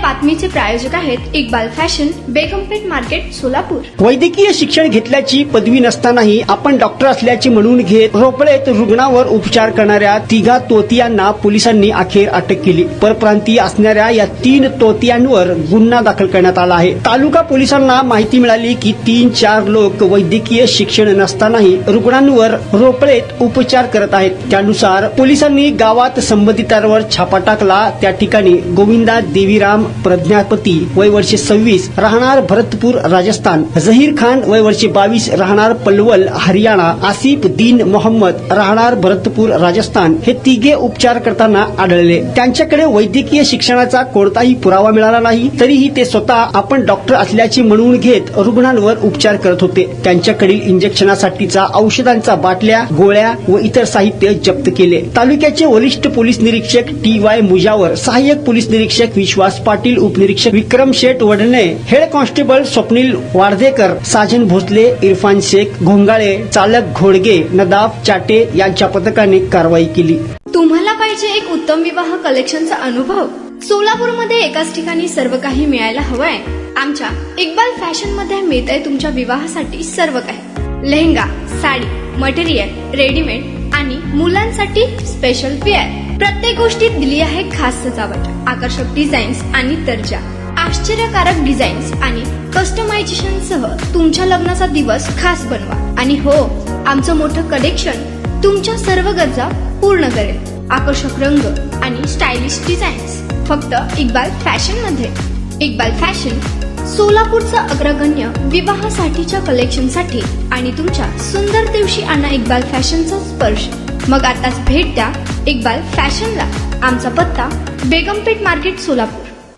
बातमीचे प्रायोजक आहेत Iqbal fashion, बेगमपेठ market, Solapur. वैद्यकीय शिक्षण घेतल्याची पदवी नसतानाही आपण डॉक्टर असल्याचे म्हणून घेत रोपळेत रुग्णावर उपचार करणाऱ्या तिघा तोतियांना पोलिसांनी अखेर अटक केली। परप्रांतीय असणाऱ्या या 3 तोतियांवर गुन्हा दाखल करण्यात आला आहे। तालुका पोलिसांना माहिती मिळाली की 3-4 लोक वैद्यकीय शिक्षण नसतानाही रुग्णांवर रोपळेत उपचार करत आहेत। त्यानुसार पोलिसांनी गावात संबंधितांवर छापा टाकला। त्या ठिकाणी गोविंदा देवीराम प्रज्ञापती वय वर्ष 26 राहणार भरतपूर राजस्थान, जहीर खान वय वर्ष 22 राहणार पलवल हरियाणा, आसिफ दीन मोहम्मद राहणार भरतपूर राजस्थान हे तिघे उपचार करताना आढळले। त्यांच्याकडे वैद्यकीय शिक्षणाचा कोणताही पुरावा मिळाला नाही, तरीही ते स्वतः आपण डॉक्टर असल्याचे म्हणून घेत रुग्णांवर उपचार करत होते। त्यांच्याकडील इंजेक्शनासाठीचा औषधांचा बाटल्या, गोळ्या व इतर साहित्य जप्त केले। तालुक्याचे वरिष्ठ पोलीस निरीक्षक TY मुजावर, सहाय्यक पोलीस निरीक्षक विश्वास पाटील, उपनिरीक्षक विक्रम शेठ वडणे, हेड कॉन्स्टेबल स्वप्नील वारदेकर, साजन भोसले, इरफान शेख घोंगाळे, चालक घोडगे, नदाब चाटे यांच्या पथकाने कारवाई केली। तुम्हाला पाहिजे एक उत्तम विवाह कलेक्शनचा अनुभव? सोलापूरमध्ये एकाच ठिकाणी सर्व काही मिळायला हवंय? आमच्या इक्बाल फॅशन मध्ये मिळतंय तुमच्या विवाहासाठी सर्व काही। लेहंगा, साडी, मटेरियल, रेडीमेड आणि मुलांसाठी स्पेशल वेअर। प्रत्येक गोष्टीत दिली आहे खास सजावट, आकर्षक डिझाईन्स आणि दर्जा, आश्चर्यकारक डिझाईन्स आणि कस्टमायझेशन सह तुमच्या लग्नाचा दिवस खास बनवा। आणि हो, आमचं मोठं कलेक्शन तुमच्या सर्व गरजा पूर्ण करेल। आकर्षक रंग आणि स्टायलिश डिझाईन्स फक्त इक्बाल फॅशन मध्ये। इक्बाल फॅशन सोलापूरचा अग्रगण्य विवाहासाठीच्या कलेक्शनसाठी आणि तुमच्या सुंदर दिवशी आणा इक्बाल फॅशनचा स्पर्श। मग आताच भेट द्या इक्बाल फॅशनला। आमचा पत्ता बेगमपेठ मार्केट, सोलापूर।